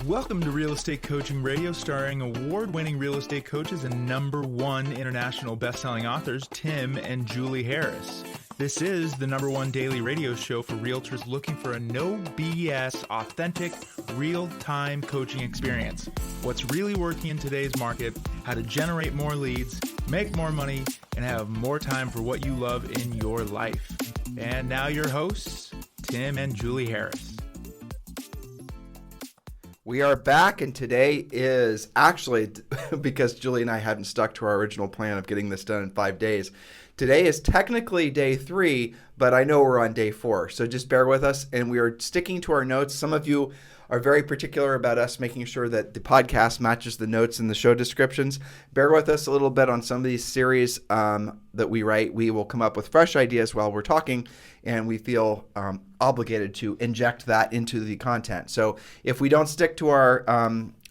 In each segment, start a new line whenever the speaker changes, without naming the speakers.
Welcome to Real Estate Coaching Radio, starring award-winning real estate coaches and #1 international best-selling authors, Tim and Julie Harris. This is the #1 daily radio show for realtors looking for a no BS, authentic, real-time coaching experience. What's really working in today's market, how to generate more leads, make more money, and have more time for what you love in your life. And now your hosts, Tim and Julie Harris.
We are back, and today is actually, because Julie and I hadn't stuck to our original plan of getting this done in 5 days, today is technically day 3, but I know we're on day 4. So just bear with us, and we are sticking to our notes. Some of you are very particular about us making sure that the podcast matches the notes in the show descriptions. Bear with us a little bit on some of these series that we write. We will come up with fresh ideas while we're talking, and we feel obligated to inject that into the content. So if we don't stick to our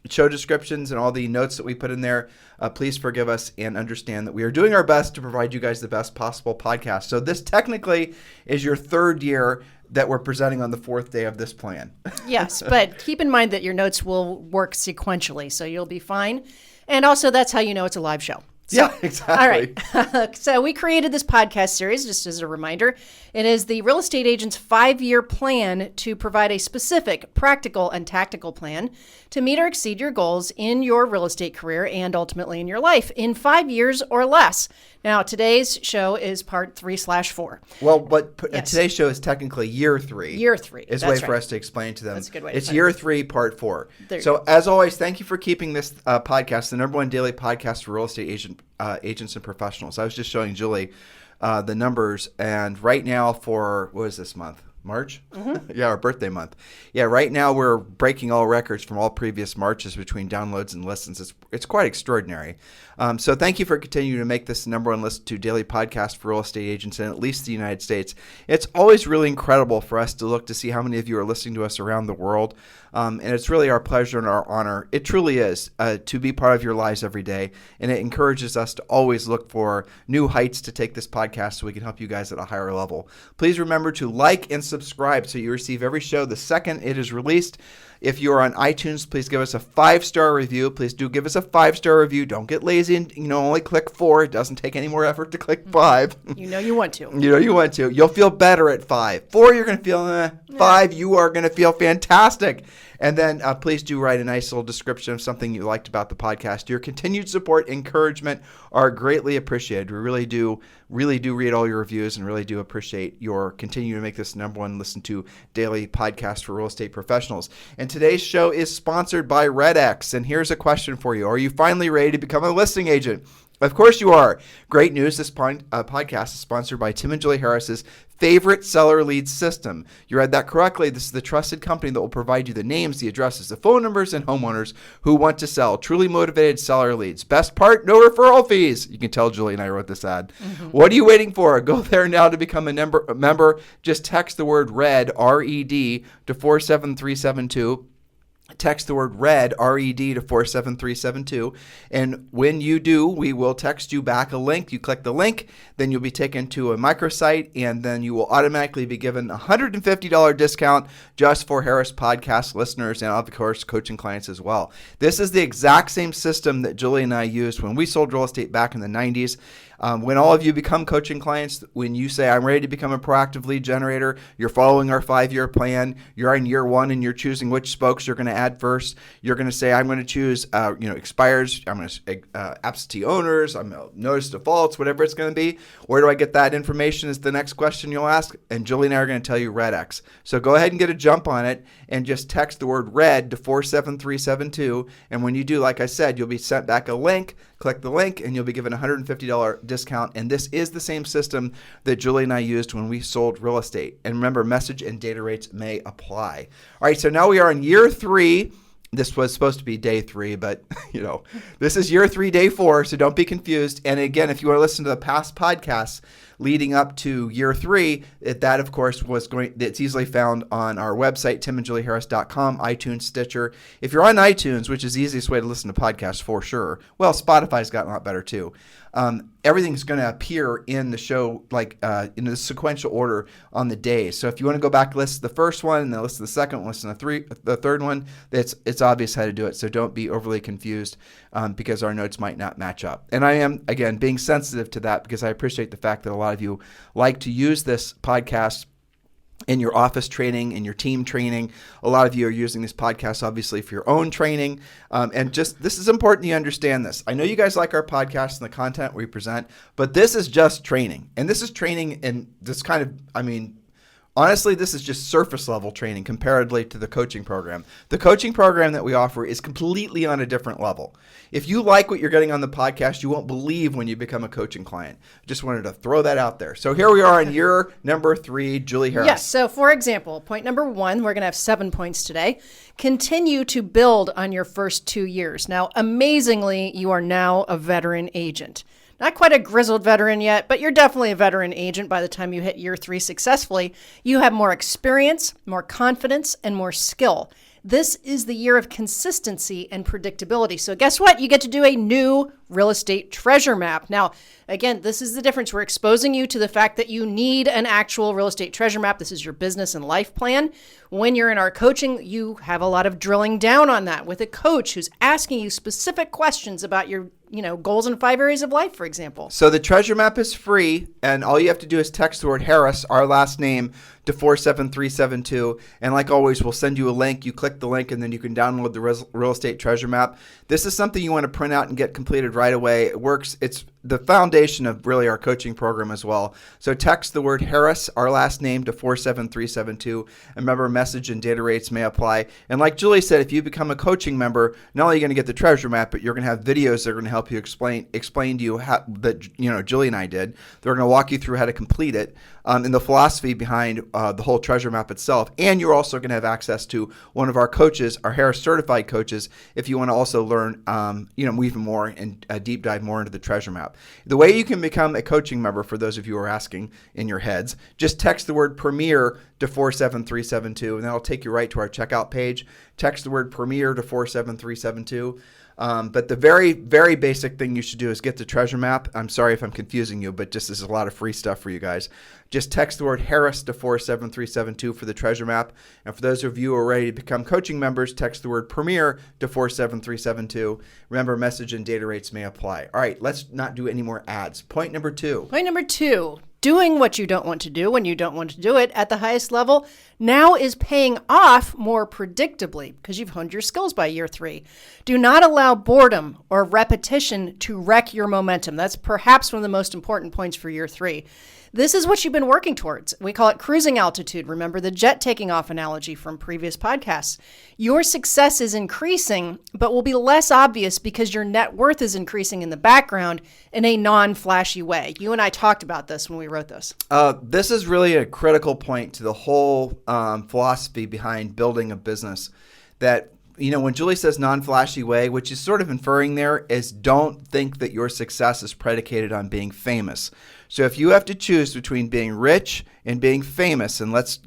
show descriptions and all the notes that we put in there, please forgive us and understand that we are doing our best to provide you guys the best possible podcast. So this technically is your 3rd year that we're presenting on the 4th day of this plan.
Yes, but keep in mind that your notes will work sequentially, so you'll be fine. And also, that's how you know it's a live show. So,
yeah, exactly.
All right. So we created this podcast series, just as a reminder. It is the real estate agent's 5-year plan to provide a specific, practical, and tactical plan to meet or exceed your goals in your real estate career and ultimately in your life in 5 years or less. Now, today's show is part 3/4.
Well, but
Yes.
today's show is technically year 3.
Year 3.
Is a way for us to explain to them.
That's a good way to
It's
put
year
it.
3, part 4.
There you
So
go.
as always, thank you for keeping this podcast the #1 daily podcast for real estate agents and professionals. I was just showing Julie the numbers, and right now for, what is this month? March? Mm-hmm. Yeah, our birthday month. Yeah, right now we're breaking all records from all previous Marches between downloads and listens. It's quite extraordinary. So thank you for continuing to make this the #1 listened to daily podcast for real estate agents in at least the United States. It's always really incredible for us to look to see how many of you are listening to us around the world. And it's really our pleasure and our honor. It truly is to be part of your lives every day. And it encourages us to always look for new heights to take this podcast so we can help you guys at a higher level. Please remember to like and subscribe so you receive every show the second it is released. If you are on iTunes, please give us a 5-star review. Please do give us a 5-star review. Don't get lazy and only click 4. It doesn't take any more effort to click 5.
You know you want to.
You know you want to. You'll feel better at 5. 4, you're going to feel 5, you are going to feel fantastic. And then please do write a nice little description of something you liked about the podcast. Your continued support, encouragement are greatly appreciated. We really do read all your reviews and really do appreciate your continuing to make this #1 listen to daily podcast for real estate professionals. And today's show is sponsored by RedX. And here's a question for you. Are you finally ready to become a listing agent? Of course you are. Great news. This podcast is sponsored by Tim and Julie Harris's favorite seller lead system. You read that correctly. This is the trusted company that will provide you the names, the addresses, the phone numbers, and homeowners who want to sell. Truly motivated seller leads. Best part, no referral fees. You can tell Julie and I wrote this ad. Mm-hmm. What are you waiting for? Go there now to become a member. Just text the word RED, R-E-D, to 47372. Text the word RED, R-E-D, to 47372. And when you do, we will text you back a link. You click the link, then you'll be taken to a microsite, and then you will automatically be given a $150 discount just for Harris Podcast listeners and, of course, coaching clients as well. This is the exact same system that Julie and I used when we sold real estate back in the 90s. When all of you become coaching clients, when you say, I'm ready to become a proactive lead generator, you're following our 5-year plan, you're in year 1 and you're choosing which spokes you're going to add first. You're going to say, I'm going to choose, expires, I'm going to absentee owners, I'm going to notice defaults, whatever it's going to be. Where do I get that information is the next question you'll ask. And Julie and I are going to tell you RedX. So go ahead and get a jump on it and just text the word RED to 47372. And when you do, like I said, you'll be sent back a link. Click the link and you'll be given a $150 discount. And this is the same system that Julie and I used when we sold real estate. And remember, message and data rates may apply. All right, so now we are in year 3. This was supposed to be day 3, but this is year 3, day 4, so don't be confused. And again, if you want to listen to the past podcasts leading up to year 3, that of course it's easily found on our website, timandjulieharris.com, iTunes, Stitcher. If you're on iTunes, which is the easiest way to listen to podcasts for sure, well, Spotify's gotten a lot better too. Everything's going to appear in the show in the sequential order on the days. So if you want to go back, listen to the first one, and then listen to the second one, listen to the third one, it's obvious how to do it, so don't be overly confused because our notes might not match up. And I am, again, being sensitive to that because I appreciate the fact that a lot of you like to use this podcast in your office training, in your team training. A lot of you are using this podcast, obviously, for your own training. And just this is important you understand this. I know you guys like our podcast and the content we present, but this is just training. And this is training in this kind of, honestly, this is just surface level training comparatively to the coaching program. The coaching program that we offer is completely on a different level. If you like what you're getting on the podcast, you won't believe when you become a coaching client. Just wanted to throw that out there. So here we are in year number 3, Julie Harris.
Yes. So for example, point number 1, we're going to have 7 points today. Continue to build on your first 2 years. Now, amazingly, you are now a veteran agent. Not quite a grizzled veteran yet, but you're definitely a veteran agent by the time you hit year 3 successfully. You have more experience, more confidence, and more skill. This is the year of consistency and predictability. So guess what? You get to do a new real estate treasure map. Now, again, this is the difference. We're exposing you to the fact that you need an actual real estate treasure map. This is your business and life plan. When you're in our coaching, you have a lot of drilling down on that with a coach who's asking you specific questions about your goals in 5 areas of life, for example.
So the treasure map is free, and all you have to do is text the word Harris, our last name, to 47372. And like always, we'll send you a link. You click the link, and then you can download the real estate treasure map. This is something you want to print out and get completed right away. It works. It's the foundation of really our coaching program as well. So text the word Harris, our last name, to 47372. And remember, message and data rates may apply. And like Julie said, if you become a coaching member, not only are you going to get the treasure map, but you're going to have videos that are going to help you explain to you how that Julie and I did. They're going to walk you through how to complete it and the philosophy behind the whole treasure map itself. And you're also going to have access to one of our coaches, our Harris certified coaches, if you want to also learn even more and deep dive more into the treasure map. The way you can become a coaching member, for those of you who are asking in your heads, just text the word Premier to 47372, and that'll take you right to our checkout page. Text the word Premier to 47372. But the very, very basic thing you should do is get the treasure map. I'm sorry if I'm confusing you, but just this is a lot of free stuff for you guys. Just text the word Harris to 47372 for the treasure map. And for those of you who are ready to become coaching members, text the word Premier to 47372. Remember, message and data rates may apply. All right, let's not do any more ads. Point number 2.
Point number 2. Doing what you don't want to do when you don't want to do it at the highest level now is paying off more predictably because you've honed your skills by year 3. Do not allow boredom or repetition to wreck your momentum. That's perhaps one of the most important points for year 3. This is what you've been working towards. We call it cruising altitude. Remember the jet taking off analogy from previous podcasts. Your success is increasing, but will be less obvious because your net worth is increasing in the background in a non-flashy way. You and I talked about this when we wrote this.
This is really a critical point to the whole philosophy behind building a business. That, when Julie says non-flashy way, which is sort of inferring there, is don't think that your success is predicated on being famous. So if you have to choose between being rich and being famous, and let's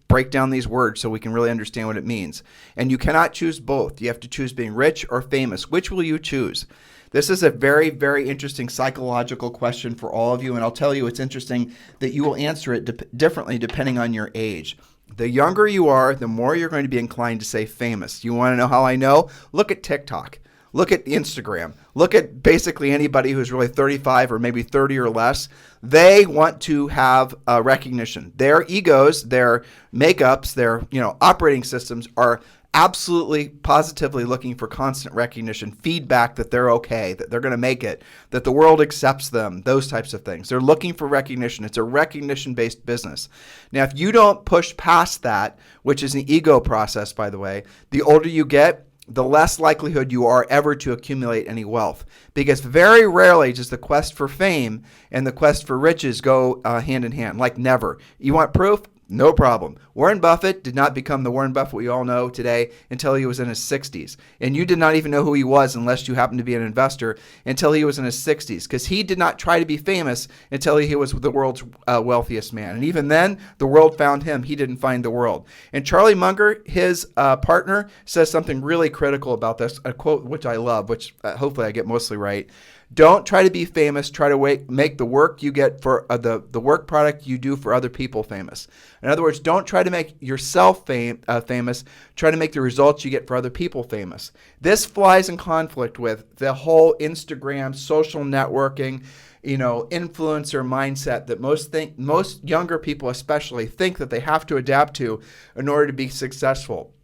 break down these words so we can really understand what it means. And you cannot choose both. You have to choose being rich or famous. Which will you choose? This is a very, very interesting psychological question for all of you, and I'll tell you it's interesting that you will answer it differently depending on your age. The younger you are, the more you're going to be inclined to say famous. You want to know how I know? Look at TikTok. Look at Instagram. Look at basically anybody who's really 35 or maybe 30 or less. They want to have recognition. Their egos, their makeups, their operating systems are absolutely positively looking for constant recognition, feedback that they're okay, that they're going to make it, that the world accepts them, those types of things. They're looking for recognition. It's a recognition-based business. Now, if you don't push past that, which is an ego process, by the way, the older you get, the less likelihood you are ever to accumulate any wealth. Because very rarely does the quest for fame and the quest for riches go hand in hand, like never. You want proof? No problem. Warren Buffett did not become the Warren Buffett we all know today until he was in his 60s. And you did not even know who he was unless you happened to be an investor until he was in his 60s, because he did not try to be famous until he was the world's wealthiest man. And even then, the world found him. He didn't find the world. And Charlie Munger, his partner, says something really critical about this, a quote which I love, which hopefully I get mostly right. Don't try to be famous. Try to make the work you get for the work product you do for other people famous. In other words, don't try to make yourself famous. Try to make the results you get for other people famous. This flies in conflict with the whole Instagram, social networking, influencer mindset that most younger people especially think that they have to adapt to in order to be successful.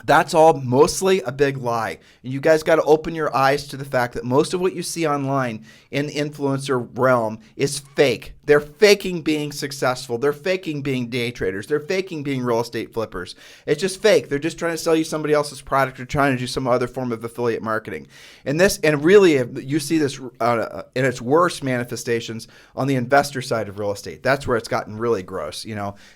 That's all mostly a big lie. And you guys got to open your eyes to the fact that most of what you see online in the influencer realm is fake. They're faking being successful. They're faking being day traders. They're faking being real estate flippers. It's just fake. They're just trying to sell you somebody else's product or trying to do some other form of affiliate marketing. And really, you see this in its worst manifestations on the investor side of real estate. That's where it's gotten really gross.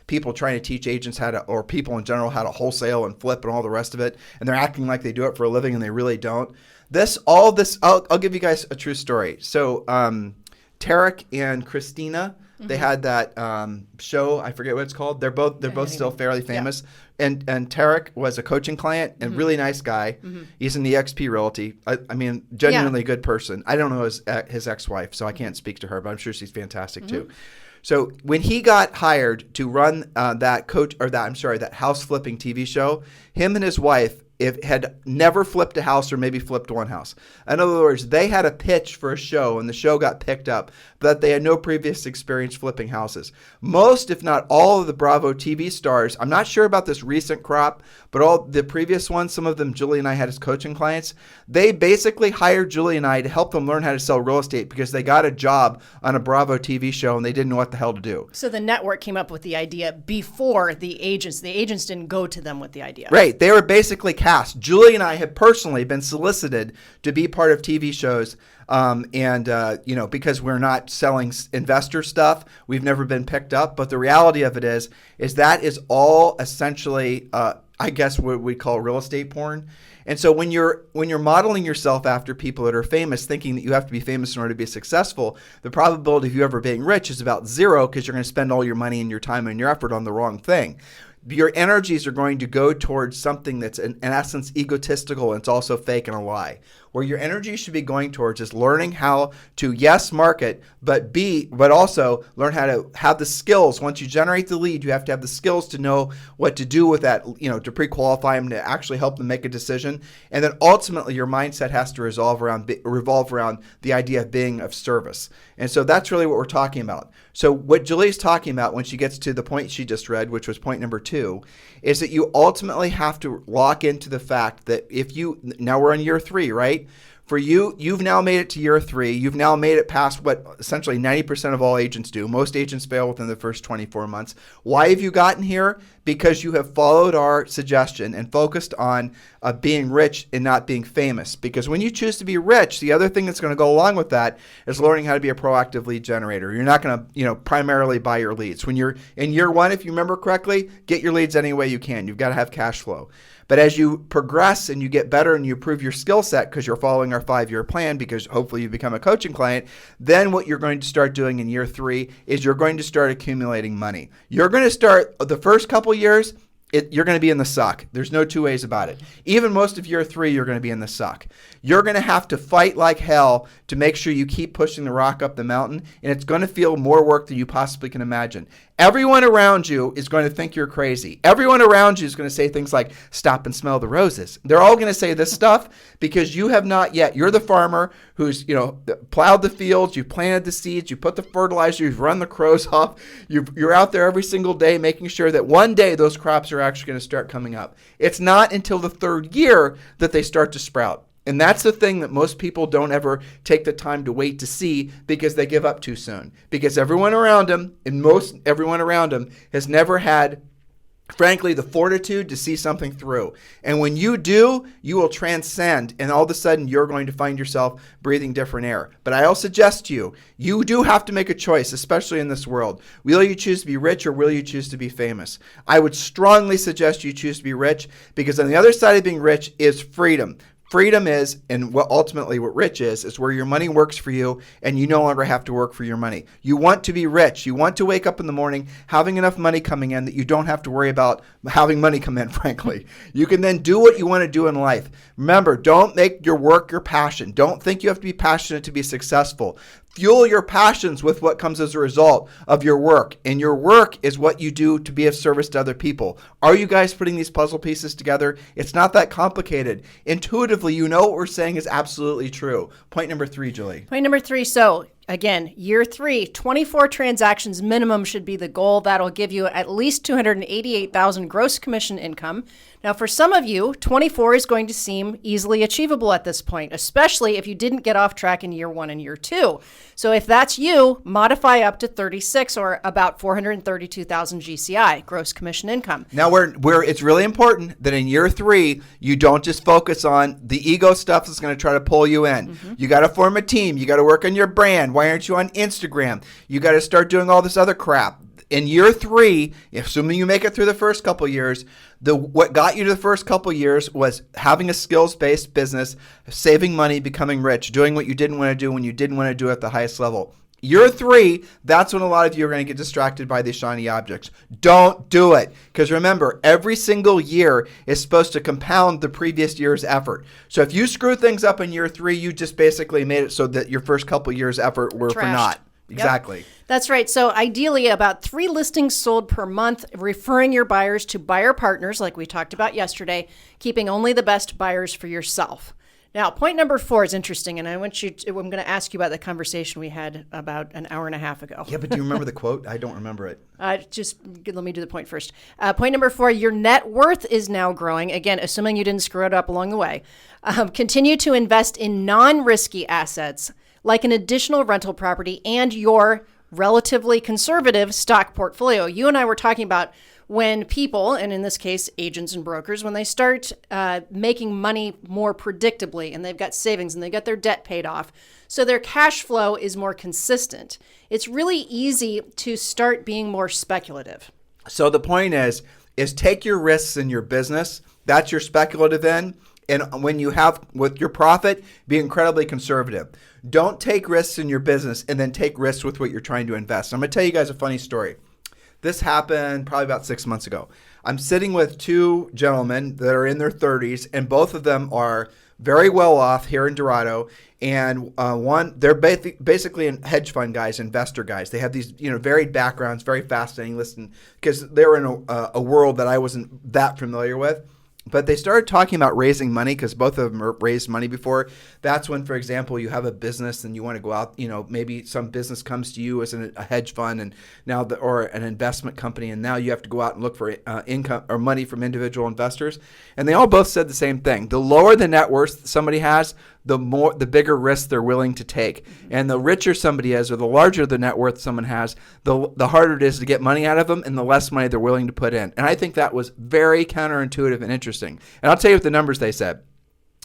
People trying to teach agents or people in general how to wholesale and flip and all the rest of it, and they're acting like they do it for a living and they really don't. I'll give you guys a true story. So Tarek and Christina, they had that show, I forget what it's called. They're both still fairly famous. Yeah. And Tarek was a coaching client and really nice guy. He's in the EXP Realty. I mean, genuinely good person. I don't know his ex-wife, so I can't speak to her, but I'm sure she's fantastic too. So when he got hired to run that house flipping TV show, him and his wife had never flipped a house or maybe flipped one house. In other words, they had a pitch for a show and the show got picked up, but they had no previous experience flipping houses. Most, if not all, of the Bravo TV stars, I'm not sure about this recent crop, but all the previous ones, some of them Julie and I had as coaching clients, they basically hired Julie and I to help them learn how to sell real estate because they got a job on a Bravo TV show and they didn't know what the hell to do.
So the network came up with the idea before the agents. The agents didn't go to them with the idea.
Right. They were basically cast. Julie and I have personally been solicited to be part of TV shows. Because we're not selling investor stuff, we've never been picked up. But the reality of it is that is all essentially, I guess, what we call real estate porn. And so when you're modeling yourself after people that are famous, thinking that you have to be famous in order to be successful, the probability of you ever being rich is about zero because you're going to spend all your money and your time and your effort on the wrong thing. Your energies are going to go towards something that's in essence egotistical and it's also fake and a lie. Where your energy should be going towards is learning how to, yes, market, but also learn how to have the skills. Once you generate the lead, you have to have the skills to know what to do with that, to pre-qualify them, to actually help them make a decision. And then ultimately your mindset has to revolve around the idea of being of service. And so that's really what we're talking about. So what Julie's talking about when she gets to the point she just read, which was point number 2, is that you ultimately have to lock into the fact that now we're in year 3, right? For you've now made it to year 3. You've now made it past what essentially 90% of all agents do. Most agents fail within the first 24 months. Why have you gotten here? Because you have followed our suggestion and focused on being rich and not being famous. Because when you choose to be rich, the other thing that's going to go along with that is learning how to be a proactive lead generator. You're not going to, primarily buy your leads. When you're in year 1, if you remember correctly, get your leads any way you can. You've got to have cash flow. But as you progress and you get better and you improve your skill set because you're following our 5-year plan, because hopefully you become a coaching client, then what you're going to start doing in year 3 is you're going to start accumulating money. You're going to start the first couple years, you're going to be in the suck. There's no two ways about it. Even most of year 3, you're going to be in the suck. You're going to have to fight like hell to make sure you keep pushing the rock up the mountain, and it's going to feel more work than you possibly can imagine. Everyone around you is going to think you're crazy. Everyone around you is going to say things like, stop and smell the roses. They're all going to say this stuff because you have not yet. You're the farmer who's, plowed the fields, you planted the seeds, you put the fertilizer, you've run the crows off. You're out there every single day making sure that one day those crops are actually going to start coming up. It's not until the 3rd year that they start to sprout. And that's the thing that most people don't ever take the time to wait to see because they give up too soon. Because everyone around them has never had, frankly, the fortitude to see something through. And when you do, you will transcend, and all of a sudden you're going to find yourself breathing different air. But I'll suggest to you do have to make a choice, especially in this world. Will you choose to be rich or will you choose to be famous? I would strongly suggest you choose to be rich because on the other side of being rich is freedom. Freedom is, and what ultimately what rich is where your money works for you and you no longer have to work for your money. You want to be rich. You want to wake up in the morning having enough money coming in that you don't have to worry about having money come in, frankly. You can then do what you want to do in life. Remember, don't make your work your passion. Don't think you have to be passionate to be successful. Fuel your passions with what comes as a result of your work. And your work is what you do to be of service to other people. Are you guys putting these puzzle pieces together? It's not that complicated. Intuitively, you know what we're saying is absolutely true. Point number 3, Julie.
Point number 3. So again, year 3, 24 transactions minimum should be the goal. That'll give you at least $288,000 gross commission income. Now, for some of you, 24 is going to seem easily achievable at this point, especially if you didn't get off track in year 1 and year 2. So if that's you, modify up to 36 or about 432,000 GCI, gross commission income.
Now, it's really important that in year 3, you don't just focus on the ego stuff that's going to try to pull you in. Mm-hmm. You got to form a team. You got to work on your brand. Why aren't you on Instagram? You got to start doing all this other crap. In year 3, assuming you make it through the first couple years, what got you to the first couple years was having a skills-based business, saving money, becoming rich, doing what you didn't want to do when you didn't want to do it at the highest level. Year 3, that's when a lot of you are going to get distracted by these shiny objects. Don't do it. Because remember, every single year is supposed to compound the previous year's effort. So if you screw things up in year 3, you just basically made it so that your first couple years' effort were for naught. Exactly.
Yep. That's right. So ideally about 3 listings sold per month, referring your buyers to buyer partners like we talked about yesterday, keeping only the best buyers for yourself. Now, point number 4 is interesting, and I'm going to ask you about the conversation we had about an hour and a half ago.
Yeah, but do you remember the quote? I don't remember it.
Just let me do the point first. Point number 4, your net worth is now growing. Again, assuming you didn't screw it up along the way. Continue to invest in non-risky assets like an additional rental property and your relatively conservative stock portfolio. You and I were talking about when people, and in this case, agents and brokers, when they start making money more predictably and they've got savings and they've got their debt paid off, so their cash flow is more consistent. It's really easy to start being more speculative.
So the point is take your risks in your business. That's your speculative end. And when you have with your profit, be incredibly conservative. Don't take risks in your business and then take risks with what you're trying to invest. I'm going to tell you guys a funny story. This happened probably about 6 months ago. I'm sitting with 2 gentlemen that are in their 30s, and both of them are very well off here in Dorado. And they're basically hedge fund guys, investor guys. They have these varied backgrounds, very fascinating. Listen, because they're in a world that I wasn't that familiar with. But they started talking about raising money because both of them raised money before. That's when, for example, you have a business and you want to go out, maybe some business comes to you as a hedge fund and now or an investment company, and now you have to go out and look for income or money from individual investors. And they all both said the same thing. The lower the net worth somebody has, the bigger risk they're willing to take. And the richer somebody is, or the larger the net worth someone has, the harder it is to get money out of them and the less money they're willing to put in. And I think that was very counterintuitive and interesting. And I'll tell you what the numbers they said.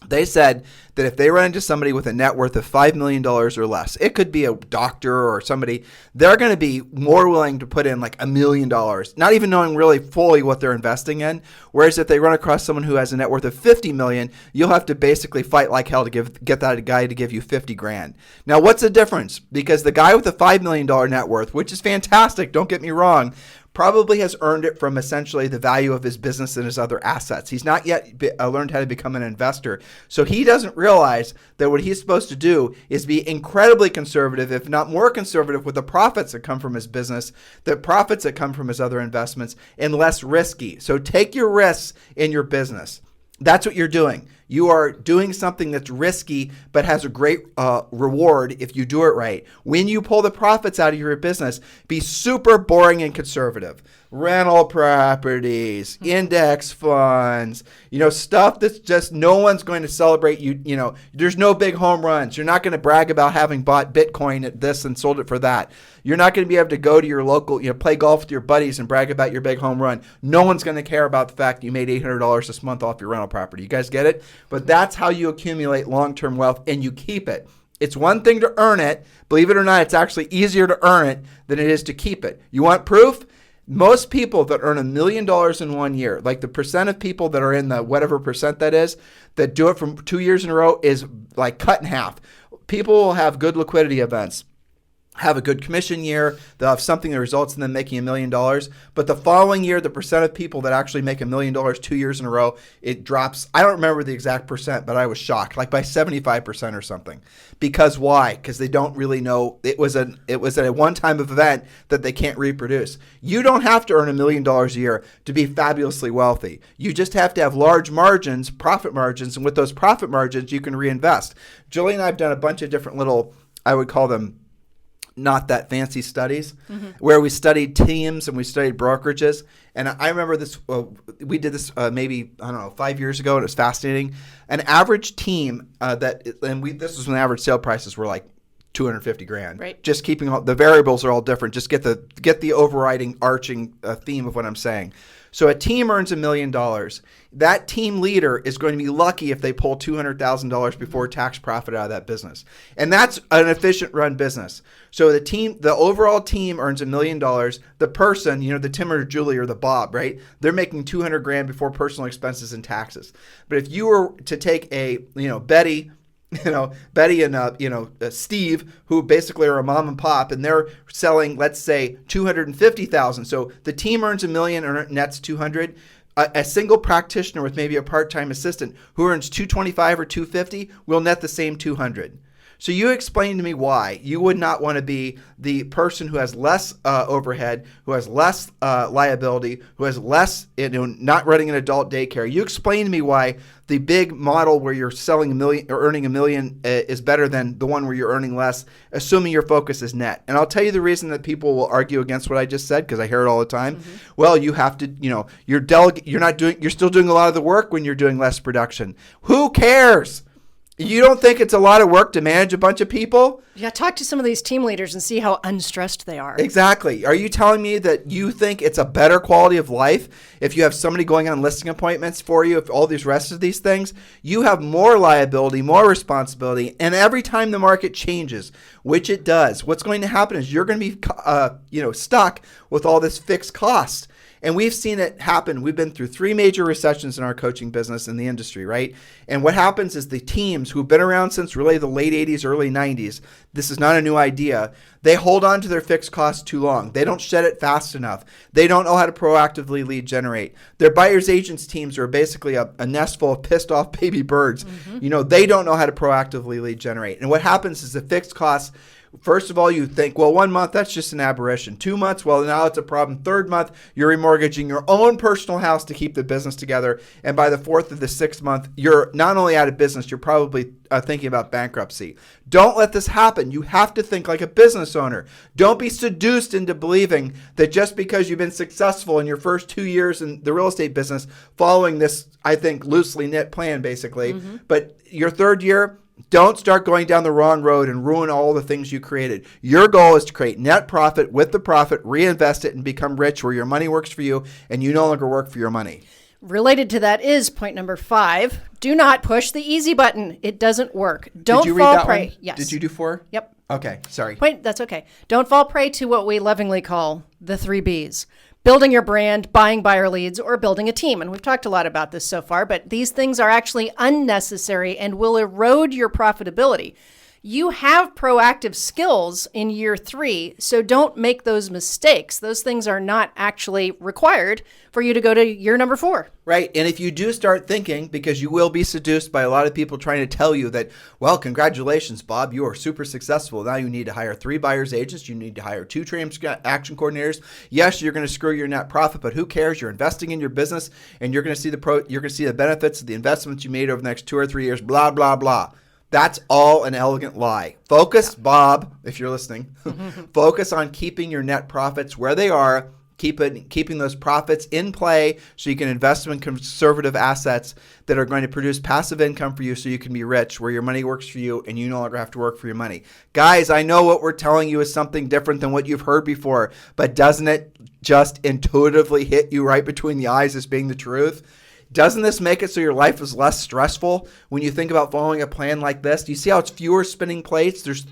They said that if they run into somebody with a net worth of $5 million or less, it could be a doctor or somebody, they're going to be more willing to put in like $1 million, not even knowing really fully what they're investing in. Whereas if they run across someone who has a net worth of $50 million, you'll have to basically fight like hell to get that guy to give you $50,000. Now, what's the difference? Because the guy with a $5 million net worth, which is fantastic, don't get me wrong, probably has earned it from essentially the value of his business and his other assets. He's not yet learned how to become an investor. So he doesn't realize that what he's supposed to do is be incredibly conservative, if not more conservative, with the profits that come from his business, the profits that come from his other investments, and less risky. So take your risks in your business. That's what you're doing. You are doing something that's risky but has a great reward if you do it right. When you pull the profits out of your business, be super boring and conservative. Rental properties, index funds, stuff that's just no one's going to celebrate you. There's no big home runs. You're not going to brag about having bought Bitcoin at this and sold it for that. You're not going to be able to go to your local, play golf with your buddies and brag about your big home run. No one's going to care about the fact that you made $800 this month off your rental property. You guys get it? But that's how you accumulate long-term wealth and you keep it. It's one thing to earn it. Believe it or not, it's actually easier to earn it than it is to keep it. You want proof? Most people that earn $1 million in 1 year, like the percent of people that are in the whatever percent that is, that do it from 2 years in a row is like cut in half. People will have good liquidity events, have a good commission year, they'll have something that results in them making $1 million. But the following year, the percent of people that actually make $1 million 2 years in a row, it drops. I don't remember the exact percent, but I was shocked, like by 75% or something. Because why? Because they don't really know. It was a one-time event that they can't reproduce. You don't have to earn $1 million a year to be fabulously wealthy. You just have to have large margins, profit margins, and with those profit margins, you can reinvest. Julie and I have done a bunch of different little, I would call them, not that fancy studies, where we studied teams and we studied brokerages. And I remember this, we did this maybe, 5 years ago, and it was fascinating. An average team this was when average sale prices were like $250,000.
Right.
Just keeping all, the variables are all different. Just get the overriding arching theme of what I'm saying. So a team earns $1 million. That team leader is going to be lucky if they pull $200,000 before tax profit out of that business. And that's an efficient run business. So the overall team earns $1 million. The person, the Tim or Julie or the Bob, right? They're making $200,000 before personal expenses and taxes. But if you were to take Betty and Steve, who basically are a mom and pop, and they're selling, let's say, $250,000. So the team earns $1 million and nets $200,000. A single practitioner with maybe a part-time assistant who earns $225,000 or $250,000 will net the same $200,000. So you explain to me why you would not want to be the person who has less overhead, who has less liability, who has less, not running an adult daycare. You explain to me why the big model where you're selling $1 million or earning $1 million is better than the one where you're earning less, assuming your focus is net. And I'll tell you the reason that people will argue against what I just said, because I hear it all the time. Well, you have to, you're still doing a lot of the work when you're doing less production. Who cares? You don't think it's a lot of work to manage a bunch of people?
Yeah, talk to some of these team leaders and see how unstressed they are.
Exactly. Are you telling me that you think it's a better quality of life if you have somebody going on listing appointments for you, if all these rest of these things? You have more liability, more responsibility, and every time the market changes, which it does, what's going to happen is you're going to be stuck with all this fixed cost. And we've seen it happen. We've been through 3 major recessions in our coaching business in the industry, right? And what happens is the teams who've been around since really the late 80s, early 90s, this is not a new idea, they hold on to their fixed costs too long. They don't shed it fast enough. They don't know how to proactively lead generate. Their buyer's agents teams are basically a nest full of pissed off baby birds. They don't know how to proactively lead generate. And what happens is the fixed costs, first of all, you think, well, 1 month, that's just an aberration. 2 months, well, now it's a problem. 3rd month, you're remortgaging your own personal house to keep the business together. And by the 4th of the 6th month, you're not only out of business, you're probably thinking about bankruptcy. Don't let this happen. You have to think like a business owner. Don't be seduced into believing that just because you've been successful in your first 2 years in the real estate business, following this, I think, loosely knit plan, basically, but your 3rd year, don't start going down the wrong road and ruin all the things you created. Your goal is to create net profit. With the profit, reinvest it and become rich where your money works for you and you no longer work for your money.
Related to that is point number 5. Do not push the easy button. It doesn't work. Don't
Did you read
fall
that
prey.
one?
Yes.
Did you do 4?
Yep.
Okay, sorry.
That's okay. Don't fall prey to what we lovingly call the 3 Bs. Building your brand, buying buyer leads, or building a team. And we've talked a lot about this so far, but these things are actually unnecessary and will erode your profitability. You have proactive skills in year 3, so don't make those mistakes. Those things are not actually required for you to go to year number 4.
Right. And if you do start thinking, because you will be seduced by a lot of people trying to tell you that, well, congratulations, Bob, you are super successful. Now you need to hire 3 buyer's agents. You need to hire 2 action coordinators. Yes, you're going to screw your net profit, but who cares? You're investing in your business and you're going to see the benefits of the investments you made over the next 2 or 3 years, blah, blah, blah. That's all an elegant lie. Focus, Bob, if you're listening, focus on keeping your net profits where they are, keeping those profits in play so you can invest them in conservative assets that are going to produce passive income for you so you can be rich, where your money works for you and you no longer have to work for your money. Guys, I know what we're telling you is something different than what you've heard before, but doesn't it just intuitively hit you right between the eyes as being the truth? Doesn't this make it so your life is less stressful when you think about following a plan like this? Do you see how it's fewer spinning plates? There's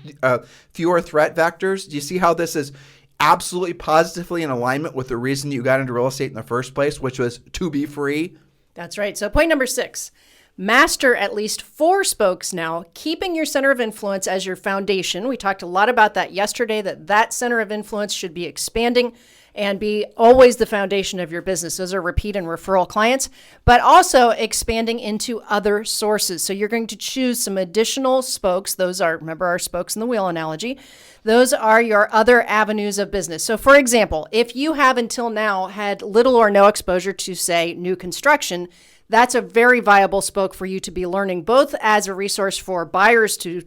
fewer threat vectors. Do you see how this is absolutely positively in alignment with the reason you got into real estate in the first place, which was to be free.
That's right. So point number 6, master at least 4 spokes now, keeping your center of influence as your foundation. We talked a lot about that yesterday, that center of influence should be expanding and be always the foundation of your business. Those are repeat and referral clients, but also expanding into other sources. So you're going to choose some additional spokes. Those are, remember our spokes in the wheel analogy. Those are your other avenues of business. So for example, if you have until now had little or no exposure to, say, new construction, that's a very viable spoke for you to be learning, both as a resource for buyers to,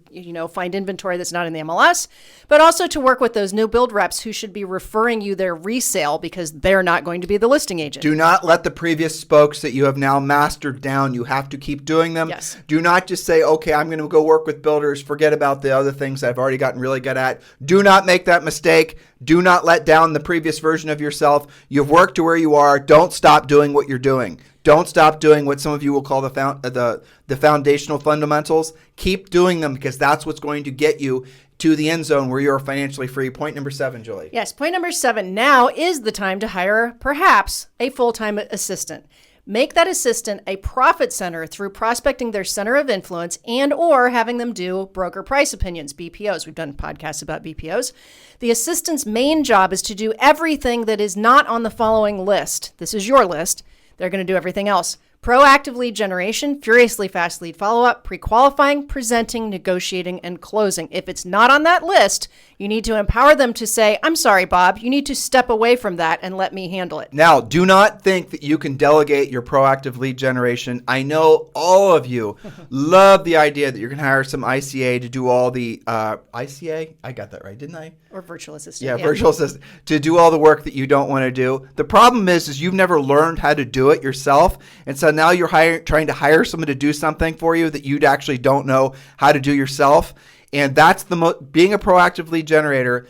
find inventory that's not in the MLS, but also to work with those new build reps who should be referring you their resale because they're not going to be the listing agent.
Do not let the previous spokes that you have now mastered down. You have to keep doing them.
Yes.
Do not just say, okay, I'm going to go work with builders. Forget about the other things I've already gotten really good at. Do not make that mistake. Do not let down the previous version of yourself. You've worked to where you are. Don't stop doing what you're doing. Don't stop doing what some of you will call the foundational fundamentals. Keep doing them because that's what's going to get you to the end zone where you're financially free. Point number 7, Julie.
Yes, point number 7. Now is the time to hire perhaps a full-time assistant. Make that assistant a profit center through prospecting their center of influence and or having them do broker price opinions, BPOs. We've done podcasts about BPOs. The assistant's main job is to do everything that is not on the following list. This is your list. They're going to do everything else. Proactive lead generation, furiously fast lead follow-up, pre-qualifying, presenting, negotiating, and closing. If it's not on that list, you need to empower them to say, I'm sorry, Bob, you need to step away from that and let me handle it.
Now, do not think that you can delegate your proactive lead generation. I know all of you love the idea that you're going to hire some ICA to do all the ICA? I got that right, didn't I?
Or virtual assistant.
Yeah, virtual assistant, to do all the work that you don't want to do. The problem is you've never learned how to do it yourself. And so now you're trying to hire someone to do something for you that you actually don't know how to do yourself. And that's being a proactive lead generator.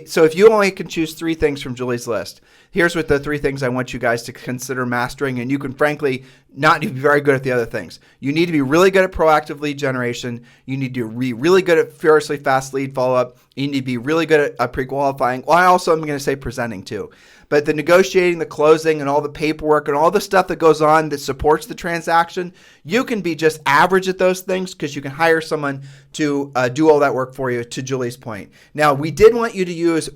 So if you only can choose 3 things from Julie's list, here's what the 3 things I want you guys to consider mastering. And you can frankly not be very good at the other things. You need to be really good at proactive lead generation. You need to be really good at furiously fast lead follow-up. You need to be really good at pre-qualifying. Well, I also am going to say presenting too. But the negotiating, the closing, and all the paperwork and all the stuff that goes on that supports the transaction, you can be just average at those things because you can hire someone to do all that work for you, to Julie's point. Now, we do want you to use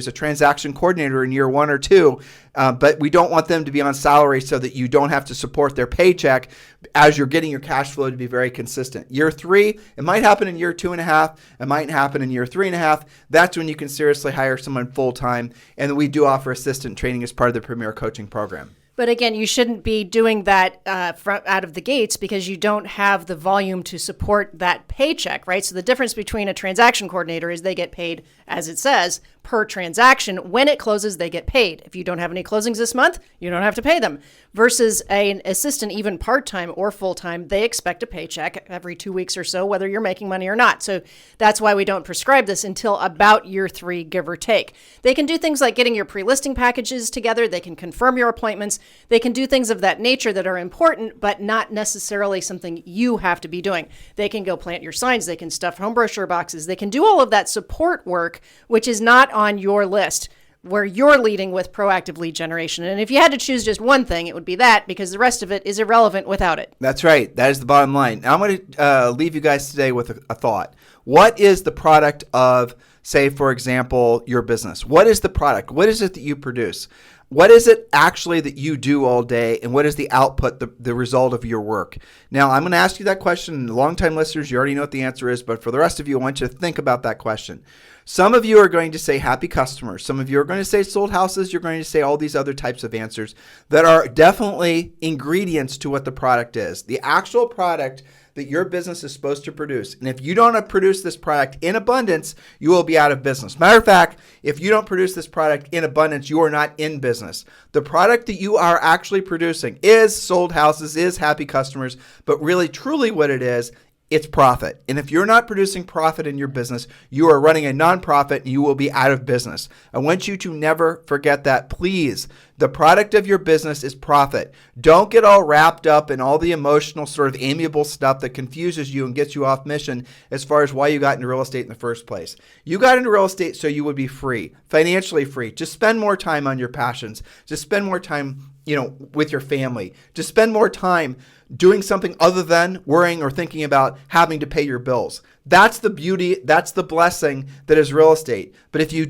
a transaction coordinator in year 1 or 2, but we don't want them to be on salary so that you don't have to support their paycheck as you're getting your cash flow to be very consistent. Year 3, it might happen in year 2.5. It might happen in year 3.5. That's when you can seriously hire someone full-time. And we do offer assistant training as part of the Premier Coaching Program.
But again, you shouldn't be doing that out of the gates because you don't have the volume to support that paycheck, right? So the difference between a transaction coordinator is they get paid, as it says, per transaction. When it closes, they get paid. If you don't have any closings this month, you don't have to pay them. Versus an assistant, even part-time or full-time, they expect a paycheck every 2 weeks or so, whether you're making money or not. So that's why we don't prescribe this until about year 3, give or take. They can do things like getting your pre-listing packages together. They can confirm your appointments. They can do things of that nature that are important, but not necessarily something you have to be doing. They can go plant your signs. They can stuff home brochure boxes. They can do all of that support work, which is not on your list, where you're leading with proactive lead generation. And if you had to choose just one thing, it would be that, because the rest of it is irrelevant without it. That's
right. That is the bottom line. Now I'm going to leave you guys today with a thought. What is the product of, say, for example, your business? What is the product? What is it that you produce? What is it actually that you do all day, and what is the output, the result of your work? Now, I'm going to ask you that question. Longtime listeners, you already know what the answer is, but for the rest of you, I want you to think about that question. Some of you are going to say happy customers. Some of you are going to say sold houses. You're going to say all these other types of answers that are definitely ingredients to what the product is. The actual product that your business is supposed to produce. And if you don't produce this product in abundance, you will be out of business. Matter of fact, if you don't produce this product in abundance, you are not in business. The product that you are actually producing is sold houses, is happy customers, but really, truly what it is, it's profit. And if you're not producing profit in your business, you are running a nonprofit and you will be out of business. I want you to never forget that. Please The product of your business is profit. Don't get all wrapped up in all the emotional sort of amiable stuff that confuses you and gets you off mission as far as why you got into real estate in the first place. You got into real estate so you would be free, financially free. Just spend more time on your passions. Just spend more time, with your family. Just spend more time doing something other than worrying or thinking about having to pay your bills. That's the beauty, that's the blessing that is real estate. But if you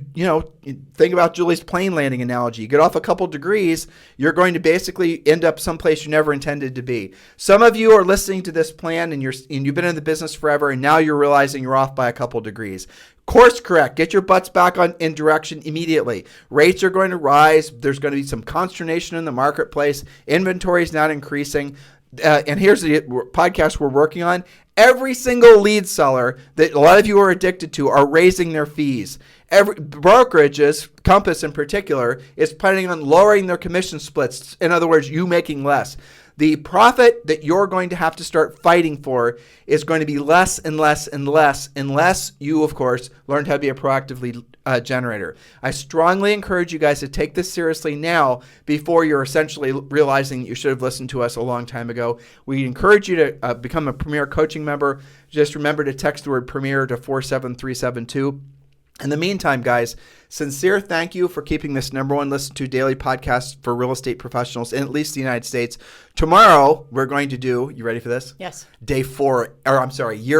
think about Julie's plane landing analogy, you get off a couple degrees, you're going to basically end up someplace you never intended to be. Some of you are listening to this plan and you've been in the business forever, and now you're realizing you're off by a couple degrees. Course correct. Get your butts back in direction immediately. Rates are going to rise. There's going to be some consternation in the marketplace. Inventory is not increasing. And here's the podcast we're working on. Every single lead seller that a lot of you are addicted to are raising their fees. Every brokerages, Compass in particular, is planning on lowering their commission splits. In other words, you making less. The profit that you're going to have to start fighting for is going to be less and less and less unless you, of course, learn how to be a proactive lead generator. I strongly encourage you guys to take this seriously now before you're essentially realizing you should have listened to us a long time ago. We encourage you to become a Premier Coaching member. Just remember to text the word Premier to 47372. In the meantime, guys, sincere thank you for keeping this number one listened to daily podcast for real estate professionals in at least the United States. Tomorrow, we're going to do, you ready for this?
Yes.
Year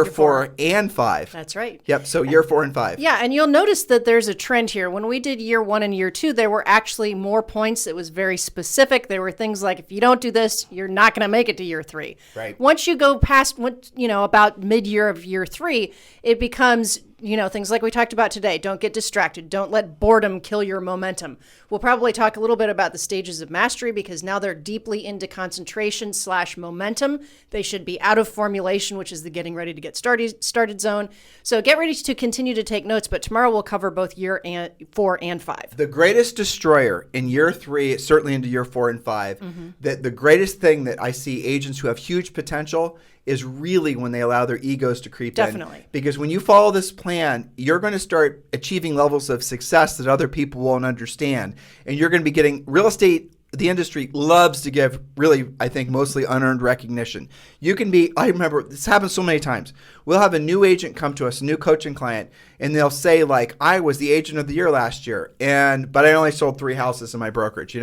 4 and 5.
That's right.
Yep, so year 4 and 5.
Yeah, and you'll notice that there's a trend here. When we did year 1 and year 2, there were actually more points. It was very specific. There were things like, if you don't do this, you're not going to make it to year 3.
Right.
Once you go past, about mid-year of year 3, it becomes things like we talked about today. Don't get distracted. Don't let boredom kill your momentum. We'll probably talk a little bit about the stages of mastery because now they're deeply into concentration/momentum. They should be out of formulation, which is the getting ready to get started zone. So get ready to continue to take notes, but tomorrow we'll cover both year 4 and 5.
The greatest destroyer in year 3, certainly into year 4 and 5, that the greatest thing that I see agents who have huge potential is really when they allow their egos to creep in.
Definitely.
Because when you follow this plan, you're going to start achieving levels of success that other people won't understand. And you're going to be getting real estate. The industry loves to give really, I think, mostly unearned recognition. I remember this happens so many times. We'll have a new agent come to us, a new coaching client, and they'll say like, I was the agent of the year last year, but I only sold 3 houses in my brokerage,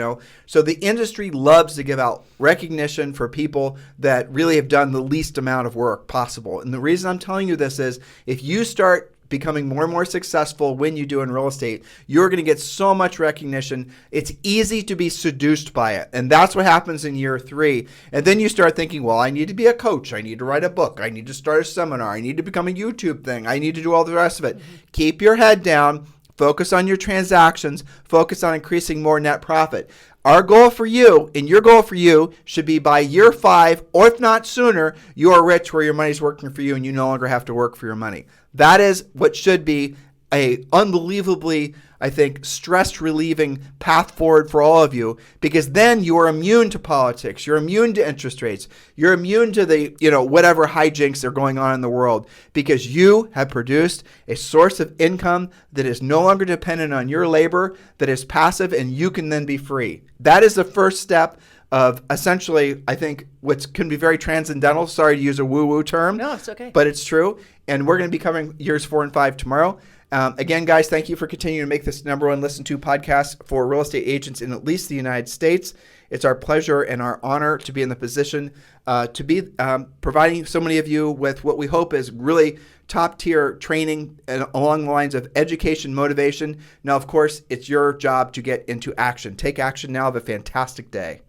So the industry loves to give out recognition for people that really have done the least amount of work possible. And the reason I'm telling you this is if you start becoming more and more successful when you do in real estate, you're going to get so much recognition. It's easy to be seduced by it. And that's what happens in year 3. And then you start thinking, well, I need to be a coach. I need to write a book. I need to start a seminar. I need to become a YouTube thing. I need to do all the rest of it. Keep your head down. Focus on your transactions. Focus on increasing more net profit. Our goal for you and your goal for you should be by year 5, or if not sooner, you are rich where your money's working for you and you no longer have to work for your money. That is what should be a unbelievably, I think, stress-relieving path forward for all of you, because then you are immune to politics. You're immune to interest rates. You're immune to the, whatever hijinks are going on in the world, because you have produced a source of income that is no longer dependent on your labor, that is passive, and you can then be free. That is the first step of essentially, I think, what can be very transcendental. Sorry to use a woo-woo term.
No, it's okay.
But it's true. And we're going to be covering years 4 and 5 tomorrow. Again, guys, thank you for continuing to make this number one listened to podcast for real estate agents in at least the United States. It's our pleasure and our honor to be in the position to be providing so many of you with what we hope is really top-tier training along the lines of education, motivation. Now, of course, it's your job to get into action. Take action now. Have a fantastic day.